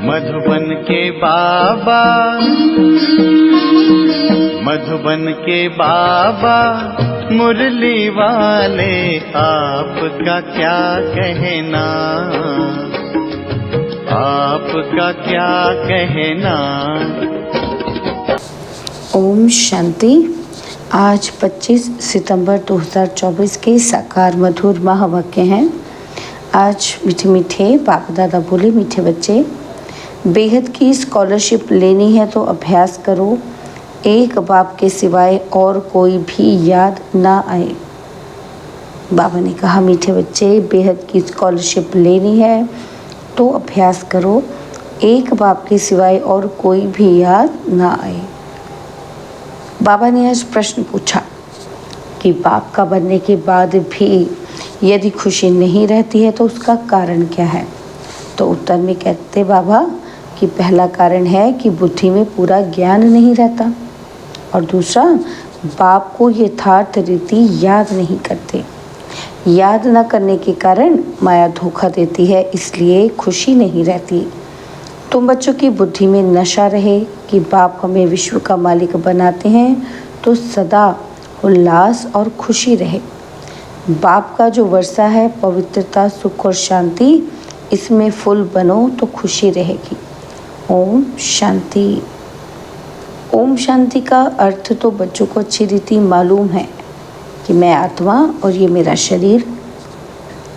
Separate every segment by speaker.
Speaker 1: मधुबन के बाबा, मधुबन के बाबा मुरली वाले, आपका क्या कहना, आपका क्या कहना।
Speaker 2: ओम शांति। आज 25 सितंबर 2024 के साकार मधुर महावाक्य हैं। आज मीठे मीठे बाप दादा बोले, मीठे बच्चे, बेहद की स्कॉलरशिप लेनी है तो अभ्यास करो, एक बाप के सिवाय और कोई भी याद ना आए। बाबा ने कहा, मीठे बच्चे, बेहद की स्कॉलरशिप लेनी है तो अभ्यास करो, एक बाप के सिवाय और कोई भी याद ना आए। बाबा ने आज प्रश्न पूछा कि बाप का बनने के बाद भी यदि खुशी नहीं रहती है तो उसका कारण क्या है। तो उत्तर में कहते बाबा कि पहला कारण है कि बुद्धि में पूरा ज्ञान नहीं रहता, और दूसरा, बाप को यथार्थ रीति याद नहीं करते। याद न करने के कारण माया धोखा देती है, इसलिए खुशी नहीं रहती। तुम बच्चों की बुद्धि में नशा रहे कि बाप हमें विश्व का मालिक बनाते हैं तो सदा उल्लास और खुशी रहे। बाप का जो वर्षा है, पवित्रता, सुख और शांति, इसमें फुल बनो तो खुशी रहेगी। ओम शांति। ओम शांति का अर्थ तो बच्चों को अच्छी रीति मालूम है कि मैं आत्मा और ये मेरा शरीर।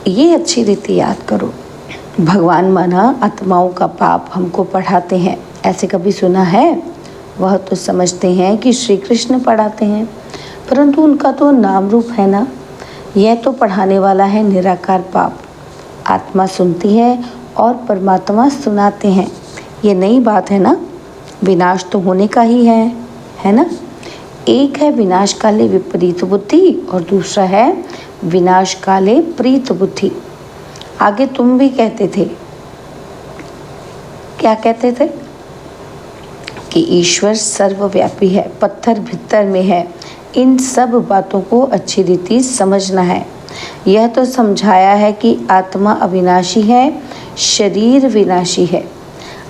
Speaker 2: ये अच्छी रीति याद करो। भगवान माना आत्माओं का पाप हमको पढ़ाते हैं, ऐसे कभी सुना है? वह तो समझते हैं कि श्री कृष्ण पढ़ाते हैं, परंतु उनका तो नाम रूप है ना। यह तो पढ़ाने वाला है निराकार बाप। आत्मा सुनती है और परमात्मा सुनाते हैं। ये नई बात है ना। विनाश तो होने का ही है ना। एक है विनाश काले विपरीत बुद्धि और दूसरा है विनाश काले प्रीत बुद्धि। आगे तुम भी कहते थे, क्या कहते थे? कि ईश्वर सर्वव्यापी है, पत्थर भीतर में है। इन सब बातों को अच्छी रीति समझना है। यह तो समझाया है कि आत्मा अविनाशी है, शरीर विनाशी है।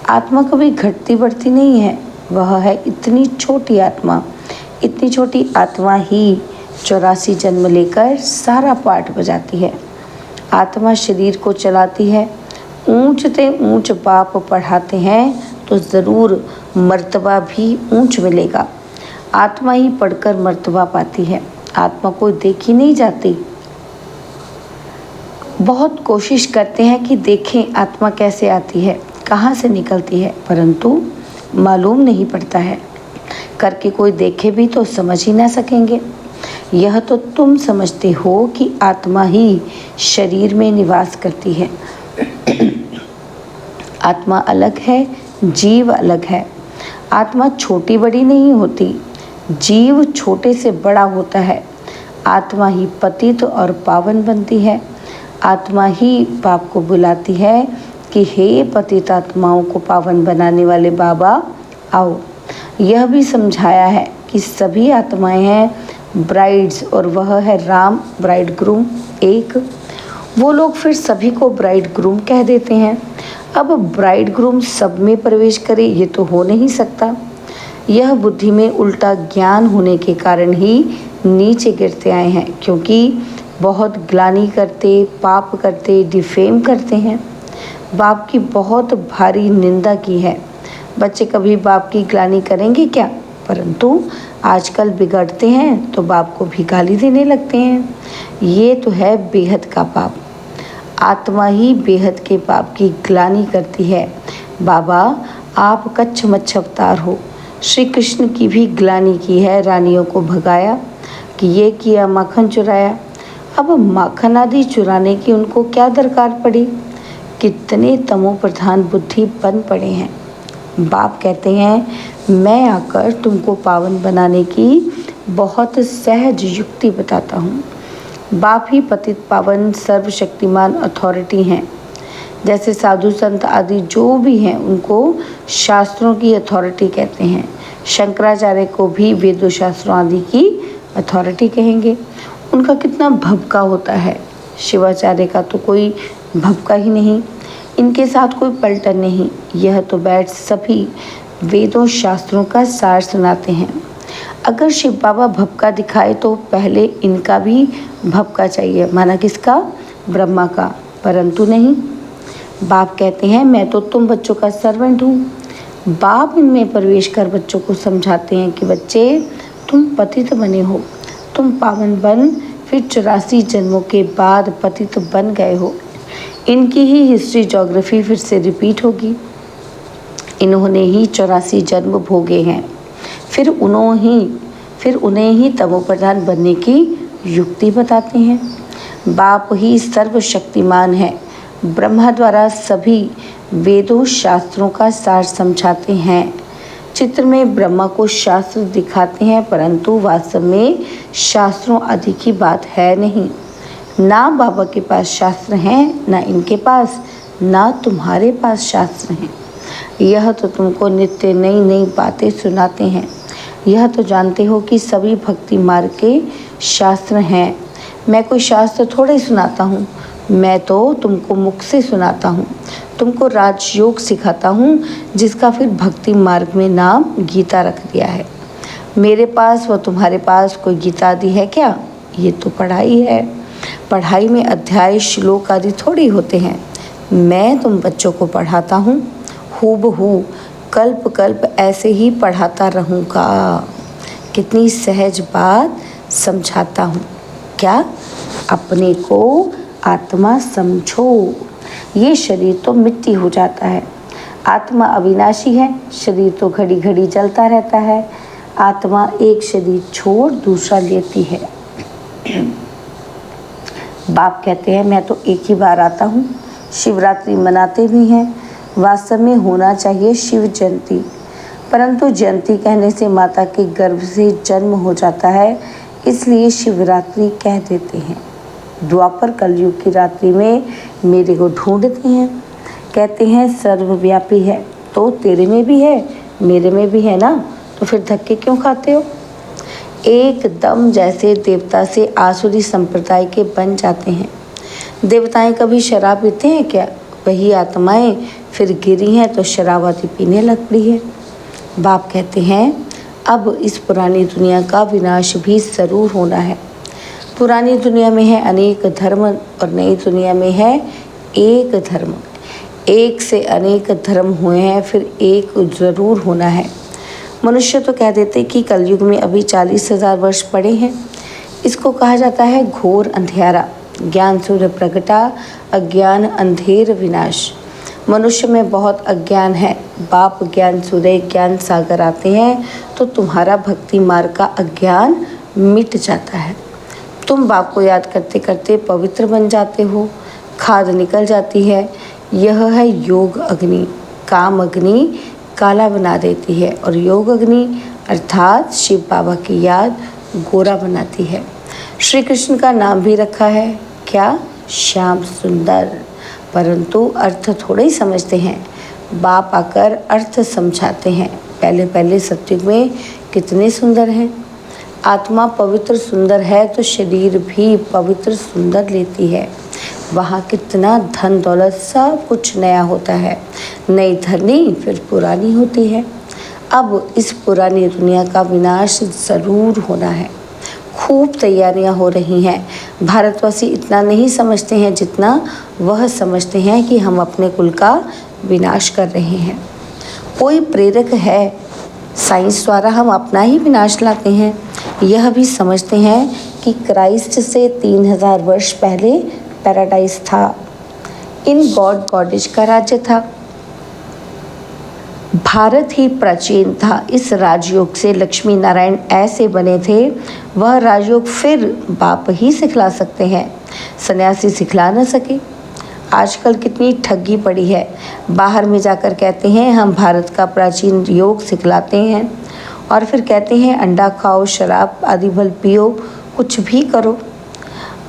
Speaker 2: आत्मा कभी घटती बढ़ती नहीं है। वह है इतनी छोटी आत्मा। इतनी छोटी आत्मा ही 84 जन्म लेकर सारा पाठ बजाती है। आत्मा शरीर को चलाती है। ऊंच से ऊंच बाप पढ़ाते हैं तो ज़रूर मर्तबा भी ऊंच मिलेगा। आत्मा ही पढ़कर मर्तबा पाती है। आत्मा को देखी नहीं जाती। बहुत कोशिश करते हैं कि देखें आत्मा कैसे आती है, कहाँ से निकलती है, परंतु मालूम नहीं पड़ता है। करके कोई देखे भी तो समझ ही ना सकेंगे। यह तो तुम समझते हो कि आत्मा ही शरीर में निवास करती है। आत्मा अलग है, जीव अलग है। आत्मा छोटी बड़ी नहीं होती, जीव छोटे से बड़ा होता है। आत्मा ही पतित और पावन बनती है। आत्मा ही बाप को बुलाती है कि हे पतित आत्माओं को पावन बनाने वाले बाबा आओ। यह भी समझाया है कि सभी आत्माएं हैं ब्राइड्स और वह है राम ब्राइड ग्रूम एक। वो लोग फिर सभी को ब्राइड ग्रूम कह देते हैं। अब ब्राइड ग्रूम सब में प्रवेश करे, ये तो हो नहीं सकता। यह बुद्धि में उल्टा ज्ञान होने के कारण ही नीचे गिरते आए हैं, क्योंकि बहुत ग्लानि करते, पाप करते, डिफेम करते हैं। बाप की बहुत भारी निंदा की है। बच्चे कभी बाप की ग्लानि करेंगे क्या? परंतु आजकल बिगड़ते हैं तो बाप को भी गाली देने लगते हैं। ये तो है बेहद का पाप। आत्मा ही बेहद के पाप की ग्लानि करती है। बाबा, आप कच्छ मच्छ अवतार हो। श्री कृष्ण की भी ग्लानि की है, रानियों को भगाया कि ये किया, माखन चुराया। अब माखन आदि चुराने की उनको क्या दरकार पड़ी? कितने तमो प्रधान बुद्धि बन पड़े हैं। बाप कहते हैं, मैं आकर तुमको पावन बनाने की बहुत सहज युक्ति बताता हूँ। बाप ही पतित पावन सर्वशक्तिमान अथॉरिटी हैं। जैसे साधु संत आदि जो भी हैं उनको शास्त्रों की अथॉरिटी कहते हैं। शंकराचार्य को भी वेदों शास्त्रों आदि की अथॉरिटी कहेंगे। उनका कितना भभका होता है। शिवाचार्य का तो कोई भभका ही नहीं। इनके साथ कोई पलटन नहीं, यह तो बैठ सभी वेदों शास्त्रों का सार सुनाते हैं। अगर शिव बाबा भपका दिखाए तो पहले इनका भी भपका चाहिए, माना किसका? ब्रह्मा का, परंतु नहीं। बाप कहते हैं मैं तो तुम बच्चों का सर्वेंट हूँ। बाप इनमें प्रवेश कर बच्चों को समझाते हैं कि बच्चे तुम पतित बने हो, तुम पावन बन फिर 84 जन्मों के बाद पतित बन गए हो। इनकी ही हिस्ट्री ज्योग्राफी फिर से रिपीट होगी। इन्होंने ही 84 जन्म भोगे हैं, फिर उन्हें ही तमोप्रधान बनने की युक्ति बताते हैं। बाप ही सर्वशक्तिमान है, ब्रह्मा द्वारा सभी वेदों शास्त्रों का सार समझाते हैं। चित्र में ब्रह्मा को शास्त्र दिखाते हैं, परंतु वास्तव में शास्त्रों आदि की बात है नहीं। ना बाबा के पास शास्त्र हैं, ना इनके पास, ना तुम्हारे पास शास्त्र हैं। यह तो तुमको नित्य नई नई बातें सुनाते हैं। यह तो जानते हो कि सभी भक्ति मार्ग के शास्त्र हैं। मैं कोई शास्त्र थोड़े सुनाता हूँ, मैं तो तुमको मुख से सुनाता हूँ, तुमको राजयोग सिखाता हूँ, जिसका फिर भक्ति मार्ग में नाम गीता रख दिया है। मेरे पास व तुम्हारे पास कोई गीता आदि है क्या? ये तो पढ़ाई है। पढ़ाई में अध्याय श्लोक आदि थोड़ी होते हैं। मैं तुम बच्चों को पढ़ाता हूँ, हूबहू कल्प कल्प ऐसे ही पढ़ाता रहूँगा। कितनी सहज बात समझाता हूँ। क्या? अपने को आत्मा समझो। ये शरीर तो मिट्टी हो जाता है, आत्मा अविनाशी है। शरीर तो घड़ी घड़ी चलता रहता है। आत्मा एक शरीर छोड़ दूसरा लेती है। बाप कहते हैं मैं तो एक ही बार आता हूँ। शिवरात्रि मनाते भी हैं। वास्तव में होना चाहिए शिव जयंती, परंतु जयंती कहने से माता के गर्भ से जन्म हो जाता है, इसलिए शिवरात्रि कह देते हैं। द्वापर कलयुग की रात्रि में मेरे को ढूंढते हैं, कहते हैं सर्वव्यापी है, तो तेरे में भी है, मेरे में भी है ना, तो फिर धक्के क्यों खाते हो? एकदम जैसे देवता से आसुरी संप्रदाय के बन जाते हैं। देवताएं कभी शराब पीते हैं क्या? वही आत्माएं फिर गिरी हैं तो शराब आदि पीने लग पड़ी है। बाप कहते हैं अब इस पुरानी दुनिया का विनाश भी जरूर होना है। पुरानी दुनिया में है अनेक धर्म और नई दुनिया में है एक धर्म। एक से अनेक धर्म हुए हैं, फिर एक जरूर होना है। मनुष्य तो कह देते कि कलयुग में अभी 40,000 वर्ष पड़े हैं। इसको कहा जाता है घोर अंधेरा। ज्ञान सूर्य प्रगटा, अज्ञान अंधेर विनाश। मनुष्य में बहुत अज्ञान है। बाप ज्ञान सूर्य ज्ञान सागर आते हैं तो तुम्हारा भक्ति मार्ग का अज्ञान मिट जाता है। तुम बाप को याद करते करते पवित्र बन जाते हो, खाद निकल जाती है। यह है योग अग्नि। काम अग्नि काला बना देती है और योग अग्नि अर्थात शिव बाबा की याद गोरा बनाती है। श्री कृष्ण का नाम भी रखा है क्या? श्याम सुंदर। परंतु अर्थ थोड़े ही समझते हैं। बाप आकर अर्थ समझाते हैं। पहले पहले सत्युग में कितने सुंदर हैं। आत्मा पवित्र सुंदर है तो शरीर भी पवित्र सुंदर लेती है। वहाँ कितना धन दौलत सब कुछ नया होता है। नई धरनी फिर पुरानी होती है। अब इस पुरानी दुनिया का विनाश ज़रूर होना है। खूब तैयारियां हो रही हैं। भारतवासी इतना नहीं समझते हैं जितना वह समझते हैं कि हम अपने कुल का विनाश कर रहे हैं। कोई प्रेरक है, साइंस द्वारा हम अपना ही विनाश लाते हैं। यह भी समझते हैं कि क्राइस्ट से 3000 वर्ष पहले पैराडाइज था, इन गॉड गॉडेज का राज्य था। भारत ही प्राचीन था। इस राजयोग से लक्ष्मी नारायण ऐसे बने थे, वह राजयोग फिर बाप ही सिखला सकते हैं, सन्यासी सिखला न सके। आजकल कितनी ठगी पड़ी है। बाहर में जाकर कहते हैं हम भारत का प्राचीन योग सिखलाते हैं और फिर कहते हैं अंडा खाओ, शराब आदि भल पियो, कुछ भी करो।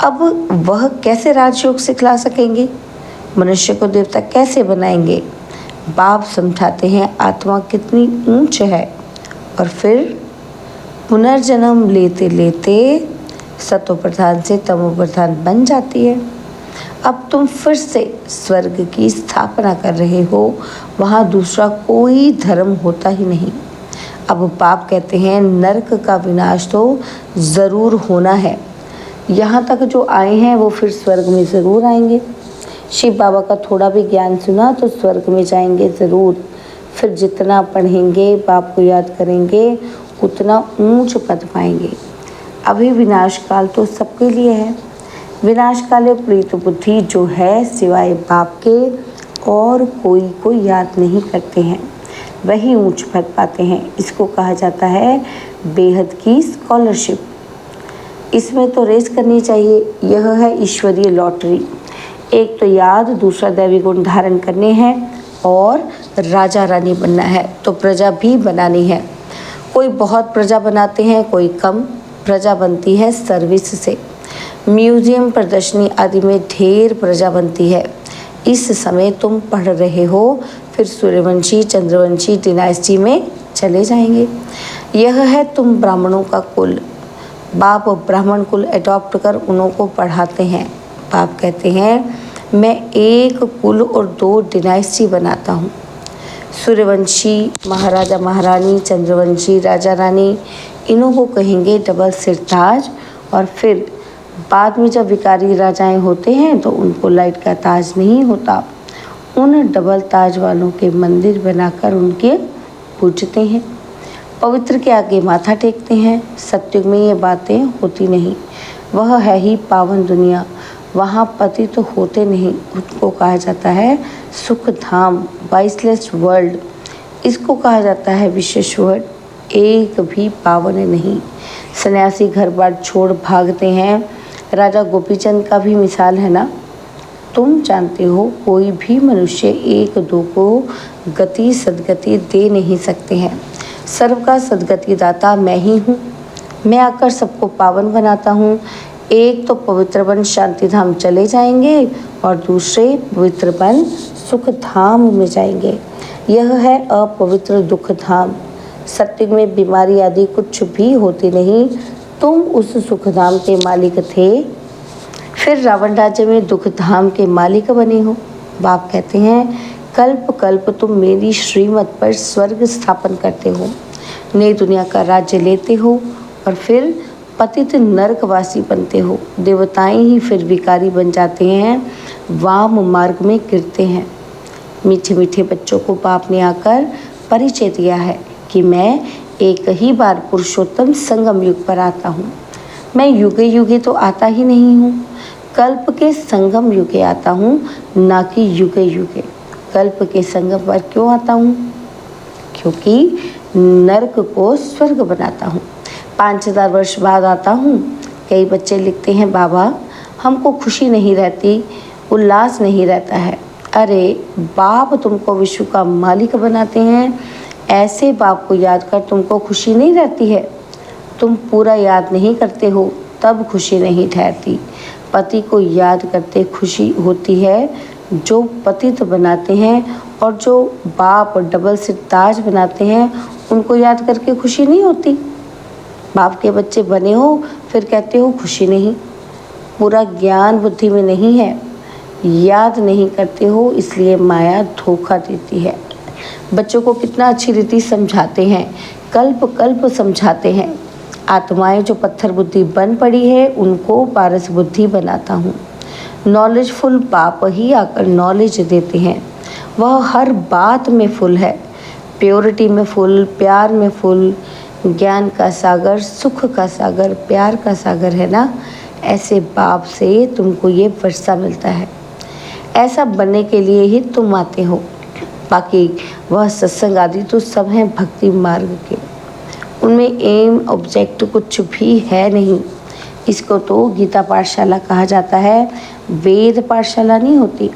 Speaker 2: अब वह कैसे राजयोग सिखला सकेंगे? मनुष्य को देवता कैसे बनाएंगे? बाप समझाते हैं आत्मा कितनी ऊंच है और फिर पुनर्जन्म लेते लेते सतो प्रधान से तमो प्रधान बन जाती है। अब तुम फिर से स्वर्ग की स्थापना कर रहे हो, वहाँ दूसरा कोई धर्म होता ही नहीं। अब बाप कहते हैं नरक का विनाश तो ज़रूर होना है। यहाँ तक जो आए हैं वो फिर स्वर्ग में ज़रूर आएंगे। शिव बाबा का थोड़ा भी ज्ञान सुना तो स्वर्ग में जाएंगे ज़रूर। फिर जितना पढ़ेंगे, बाप को याद करेंगे, उतना ऊंच पद पाएंगे। अभी विनाश काल तो सबके लिए है। विनाश काले प्रीत बुद्धि जो है सिवाय बाप के और कोई को याद नहीं करते हैं, वही ऊंच पद पाते हैं। इसको कहा जाता है बेहद की स्कॉलरशिप। इसमें तो रेस करनी चाहिए। यह है ईश्वरीय लॉटरी। एक तो याद, दूसरा दैवी गुण धारण करने हैं और राजा रानी बनना है, तो प्रजा भी बनानी है। कोई बहुत प्रजा बनाते हैं, कोई कम प्रजा बनती है सर्विस से। म्यूजियम, प्रदर्शनी आदि में ढेर प्रजा बनती है। इस समय तुम पढ़ रहे हो, फिर सूर्यवंशी चंद्रवंशी डिनाइस्टी में चले जाएंगे। यह है तुम ब्राह्मणों का कुल। बाप ब्राह्मण कुल अडॉप्ट कर उन्हों को पढ़ाते हैं। बाप कहते हैं मैं एक कुल और 2 डिनाइस्टी बनाता हूँ। सूर्यवंशी महाराजा महारानी, चंद्रवंशी राजा रानी, इन्हों को कहेंगे डबल सिरताज। और फिर बाद में जब विकारी राजाएं होते हैं तो उनको लाइट का ताज नहीं होता, उन डबल ताज वालों के मंदिर बनाकर उनके पूजते हैं। पवित्र के आगे माथा टेकते हैं। सत्युग में ये बातें होती नहीं। वह है ही पावन दुनिया, वहाँ पति तो होते नहीं। उसको कहा जाता है सुख धाम, वाइसलेस वर्ल्ड। इसको कहा जाता है विशेष वर्ड। एक भी पावन नहीं। सन्यासी घर बार छोड़ भागते हैं। राजा गोपीचंद का भी मिसाल है ना। तुम जानते हो कोई भी मनुष्य 1-2 को गति सदगति दे नहीं सकते हैं। सर्व का सदगति दाता मैं ही हूँ। मैं आकर सबको पावन बनाता हूँ। एक तो पवित्र बन शांति धाम चले जाएंगे और दूसरे पवित्र बन सुख धाम में जाएंगे। यह है अपवित्र दुख धाम। सत्युग में बीमारी आदि कुछ भी होती नहीं। तुम उस सुख धाम के मालिक थे, फिर रावण राज्य में दुख धाम के मालिक बने हो। बाप कहते हैं कल्प कल्प तुम मेरी श्रीमत पर स्वर्ग स्थापन करते हो, नई दुनिया का राज्य लेते हो और फिर पतित नरकवासी बनते हो। देवताएं ही फिर विकारी बन जाते हैं, वाम मार्ग में गिरते हैं। मीठे मीठे बच्चों को बाप ने आकर परिचय दिया है कि मैं एक ही बार पुरुषोत्तम संगम युग पर आता हूँ। मैं युगे युगे तो आता ही नहीं हूँ, कल्प के संगम युगे आता हूँ, ना कि युगे युगे। कल्प के संगम पर क्यों आता हूँ? क्योंकि नरक को स्वर्ग बनाता हूँ। 5000 वर्ष बाद आता हूँ। कई बच्चे लिखते हैं बाबा हमको खुशी नहीं रहती, उल्लास नहीं रहता है। अरे बाप तुमको विश्व का मालिक बनाते हैं, ऐसे बाप को याद कर तुमको खुशी नहीं रहती है। तुम पूरा याद नहीं करते हो तब खुशी नहीं ठहरती। पति को याद करते खुशी होती है। जो पतित बनाते हैं और जो बाप डबल सिरताज बनाते हैं उनको याद करके खुशी नहीं होती। बाप के बच्चे बने हो फिर कहते हो खुशी नहीं। पूरा ज्ञान बुद्धि में नहीं है, याद नहीं करते हो, इसलिए माया धोखा देती है। बच्चों को कितना अच्छी रीति समझाते हैं, कल्प कल्प समझाते हैं। आत्माएं जो पत्थर बुद्धि बन पड़ी है उनको पारस बुद्धि बनाता हूँ। नॉलेजफुल बाप ही आकर नॉलेज देते हैं। वह हर बात में फुल है, प्योरिटी में फुल, प्यार में फुल, ज्ञान का सागर, सुख का सागर, प्यार का सागर है ना। ऐसे बाप से तुमको ये वर्षा मिलता है। ऐसा बनने के लिए ही तुम आते हो। बाकी वह सत्संग आदि तो सब हैं भक्ति मार्ग के, उनमें एम ऑब्जेक्ट कुछ भी है नहीं। इसको तो गीता पाठशाला कहा जाता है, वेद पाठशाला नहीं होती।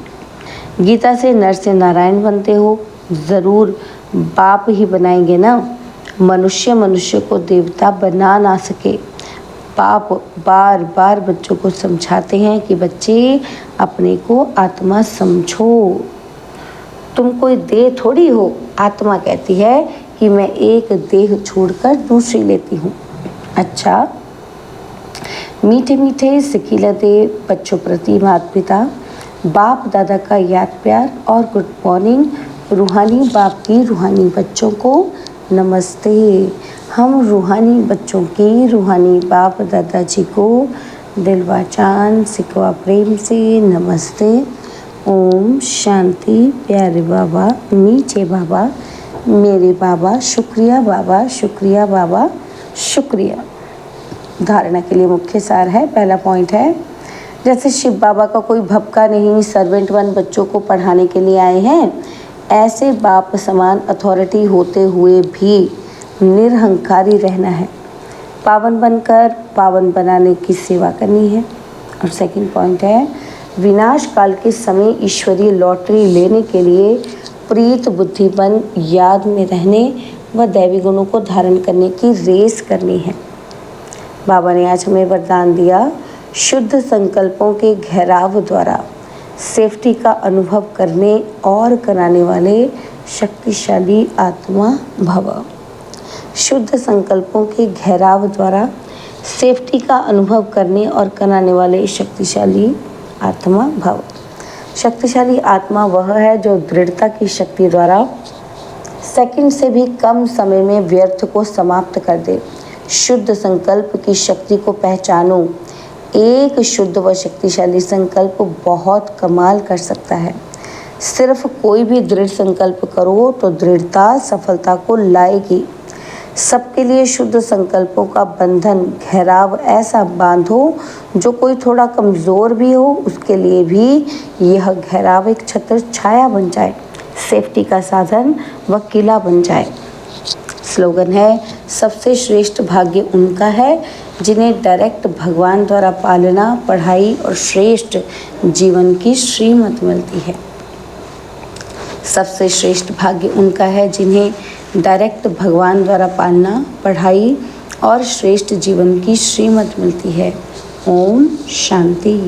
Speaker 2: गीता से नर से नारायण बनते हो, ज़रूर बाप ही बनाएंगे ना। मनुष्य मनुष्य को देवता बना ना सके। बाप बार बार बच्चों को समझाते हैं कि बच्चे अपने को आत्मा समझो। तुम कोई देह थोड़ी हो। आत्मा कहती है कि मैं एक देह छोड़कर दूसरी लेती हूँ। अच्छा, मीठे मीठे सिखिलते बच्चों प्रति माता पिता बाप दादा का याद प्यार और गुड मॉर्निंग। रूहानी बाप की रूहानी बच्चों को नमस्ते। हम रूहानी बच्चों की रूहानी बाप दादाजी को दिलवा चांद सिकवा प्रेम से नमस्ते। ओम शांति। प्यारे बाबा, मीठे बाबा, मेरे बाबा, शुक्रिया बाबा, शुक्रिया बाबा, शुक्रिया। धारणा के लिए मुख्य सार है। पहला पॉइंट है, जैसे शिव बाबा का कोई भपका नहीं, सर्वेंट वन बच्चों को पढ़ाने के लिए आए हैं, ऐसे बाप समान अथॉरिटी होते हुए भी निरहंकारी रहना है, पावन बनकर पावन बनाने की सेवा करनी है। और सेकंड पॉइंट है, विनाश काल के समय ईश्वरीय लॉटरी लेने के लिए प्रीत बुद्धिबन याद में रहने व दैवी गुणों को धारण करने की रेस करनी है। बाबा ने आज हमें वरदान दिया, शुद्ध संकल्पों के घेराव द्वारा सेफ्टी का अनुभव करने और कराने वाले शक्तिशाली आत्मा भव। शुद्ध संकल्पों के घेराव द्वारा सेफ्टी का अनुभव करने और कराने वाले शक्तिशाली आत्मा भव। शक्तिशाली आत्मा वह है जो दृढ़ता की शक्ति द्वारा सेकंड से भी कम समय में व्यर्थ को समाप्त कर दे। शुद्ध संकल्प की शक्ति को पहचानो। एक शुद्ध व शक्तिशाली संकल्प बहुत कमाल कर सकता है। सिर्फ कोई भी दृढ़ संकल्प करो तो दृढ़ता सफलता को लाएगी। सबके लिए शुद्ध संकल्पों का बंधन घेराव ऐसा बांधो जो कोई थोड़ा कमज़ोर भी हो उसके लिए भी यह घेराव एक छत्र छाया बन जाए, सेफ्टी का साधन व किला बन जाए। स्लोगन है, सबसे श्रेष्ठ भाग्य उनका है जिन्हें डायरेक्ट भगवान द्वारा पालना, पढ़ाई और श्रेष्ठ जीवन की श्रीमत मिलती है। सबसे श्रेष्ठ भाग्य उनका है जिन्हें डायरेक्ट भगवान द्वारा पालना, पढ़ाई और श्रेष्ठ जीवन की श्रीमत मिलती है। ओम शांति।